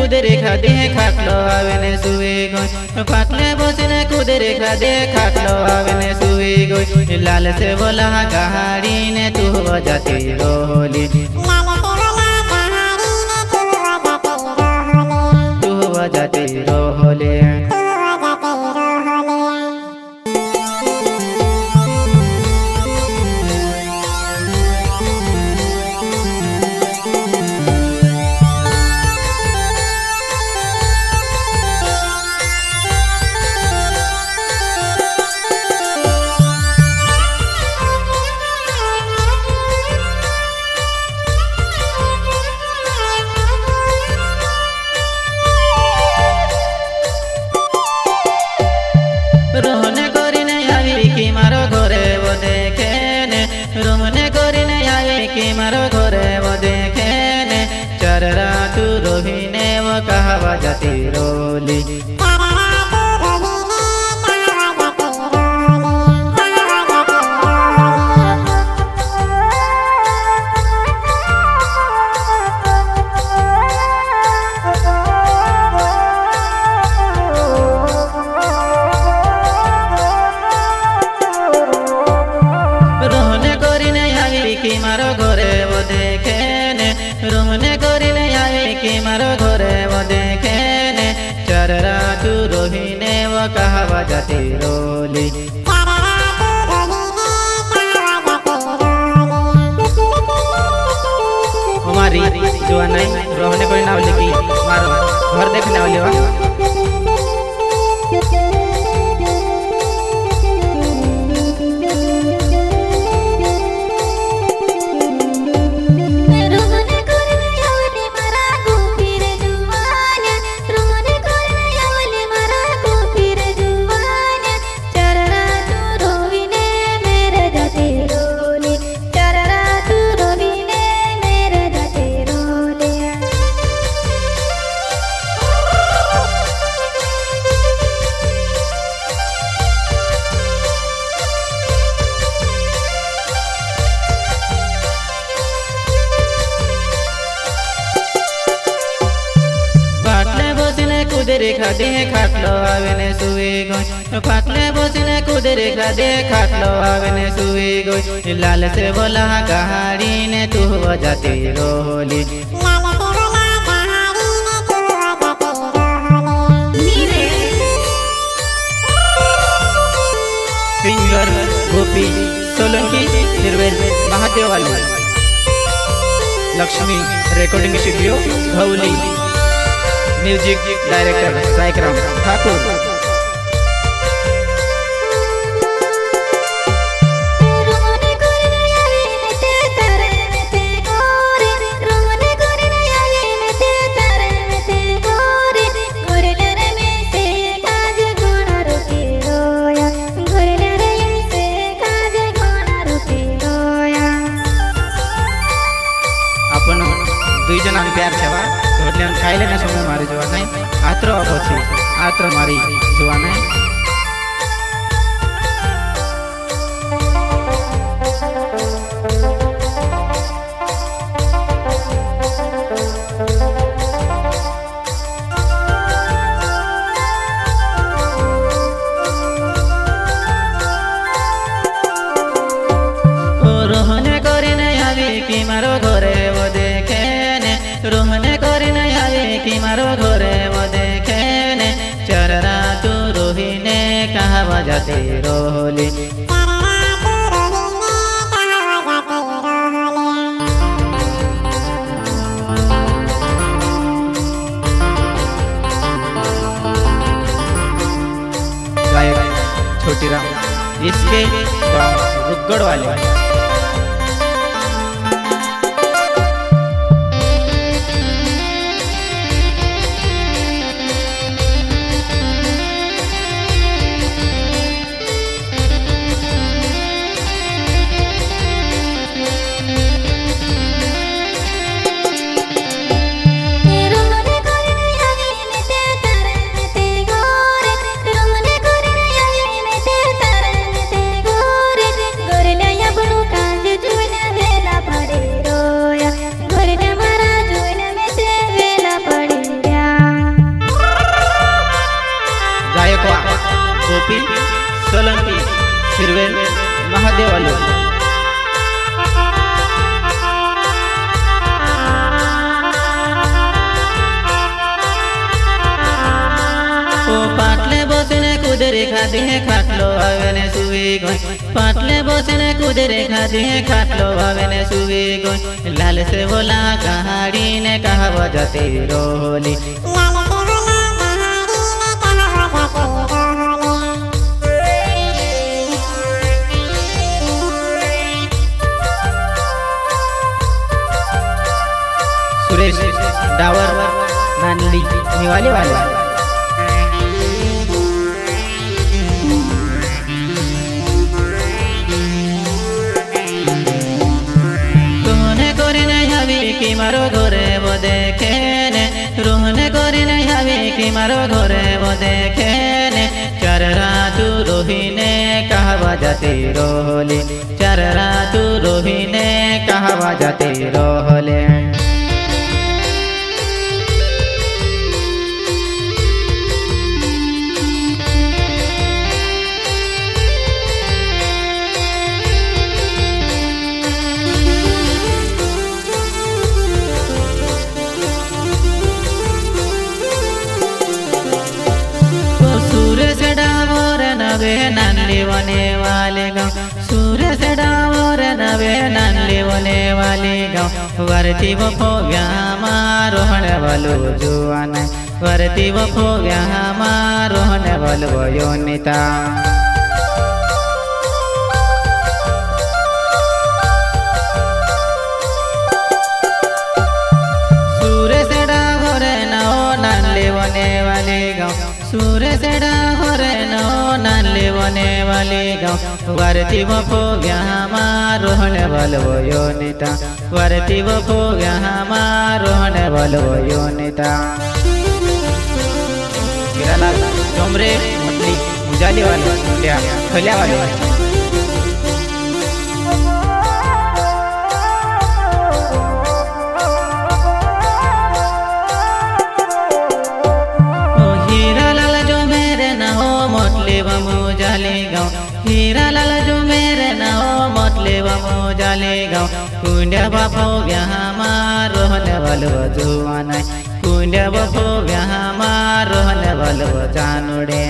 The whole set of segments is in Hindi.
कुदरे खादे खाटलो आवेने सुवे गई फाटले बसने कुदरे खादे खाटलो आवेने सुवे गई लाल से बोला कहाड़ी ने तू बजाती रोली तू बजाती रोली रोहने करी नहीं आई कि मारो घरे वो देखे ने रोहने करी नहीं आई कि मारो घरे वो देखे ने चार रात रोहिने वो कहा बजाती रोली कि मारो घरे वो देखे ने रोहने करी नहीं आई कि मारो घरे वो देखे ने चार रात रोहिने वो कहा बजाती रोली हमारी जुआ नहीं रोहने कोई ना बोले कि मारो घर देखने वाले वा कुदरे खादे खाटलो आवेने सुवे गई फाटले बसने कुदरे खादे खाटलो आवेने सुवे गई लाल से बोला कहाड़ी ने तू बजाती रोली सिंगर गोपी सोलंकी निर्वेद महादेव वाली लक्ष्मी रिकॉर्डिंग स्टूडियो भौली म्यूजिक डायरेक्टर साइकराम ठाकुर दुई जना प्यार छवा घरले खाइले ना समय मारी जुआ नहीं आत्र अबछी आत्र मारी जुआ नहीं रोहने करी नहीं आवी कि मारो घरे वो देखे रोहने करी नहीं आई कि मारो घरे वो देखे ने चार रात रोहिने कहा बजाती रोली गायक छोटीराम इसके रुगड़ वाले कुदरे खाती है खाटलो आवेने सुवी गोय पाटले बसने कुदरे खाती है खाटलो आवेने सुवी गोय लाल से बोला कहाड़ी ने कहा बजाते रोली सुरेश डावर नानली निवाले वाले रोहने कोरी नहीं हवी कि मारो घोरे वो देखे ने रोहने कोरी नहीं हवी कि मारो घोरे वो देखे ने चार रातू रोहिने कहा बजाते रोहले चार रातू रोहिने कहा बजाते रोहले नवे नानले वने वाले गाँव सूर्य से डावर नवे नानले वने वाले गाँव वरती वो फोग्या रोहण वालो जुआन वरती वो फोग्या रोहण वालो योनिता सूर्य से डावर नौ नानले वने वाले गाँव सूर्य से डावर नानले वने वाले गाँव वरती वो फोग्या रोहण वालो योनिता वरती वो फोग्या रोहण वालो योनिता गिरालाल डोमरे मटली उजाले वाले मुंड्या खल्या वाले हीरा लाल जो मेरे ना हो मोतले वो जाले गाँव कुंडा बापो यहाँ रोहन वालो जुआन कुंडा बापो यहाँ रोहन वालो जानुड़े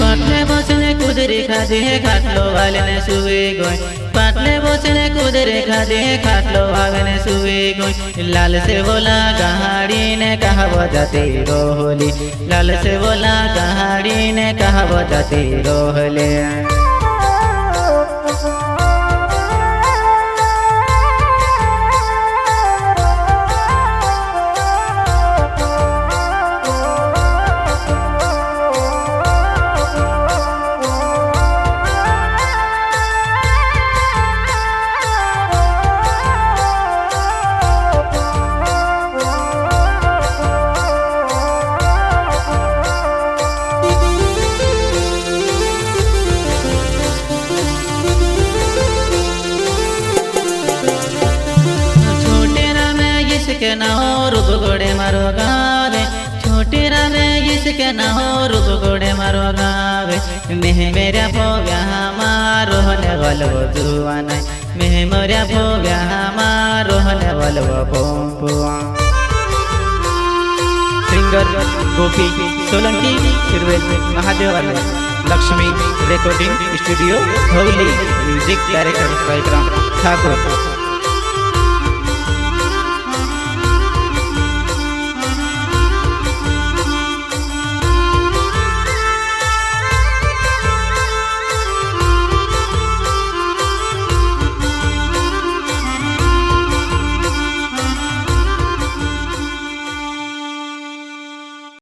पाटले बसने कुदरे खाते खाटलो वाले ने सुवे गोय पाटले बसने कुदरे खाते खाटलो वाले ने सुवे गोय लाल से बोला कहाड़ी ने कहा बजाते रोहले लाल से बोला कहाड़ी ने कहा बजाते रोहले इसके ना हो रूप घोड़े मारो गावे छोटे रामे इसके ना हो रूप घोड़े मारो गावे मेह मेरा फोग्या मारो होने वालो जुआन मेह मेरा फोग्या मारो होने वालो पोंपुआ सिंगर गोपी सोलंकी सिरवेल महादेव वाले Lakshmi recording studio Dhauli music director Vikram Thakur.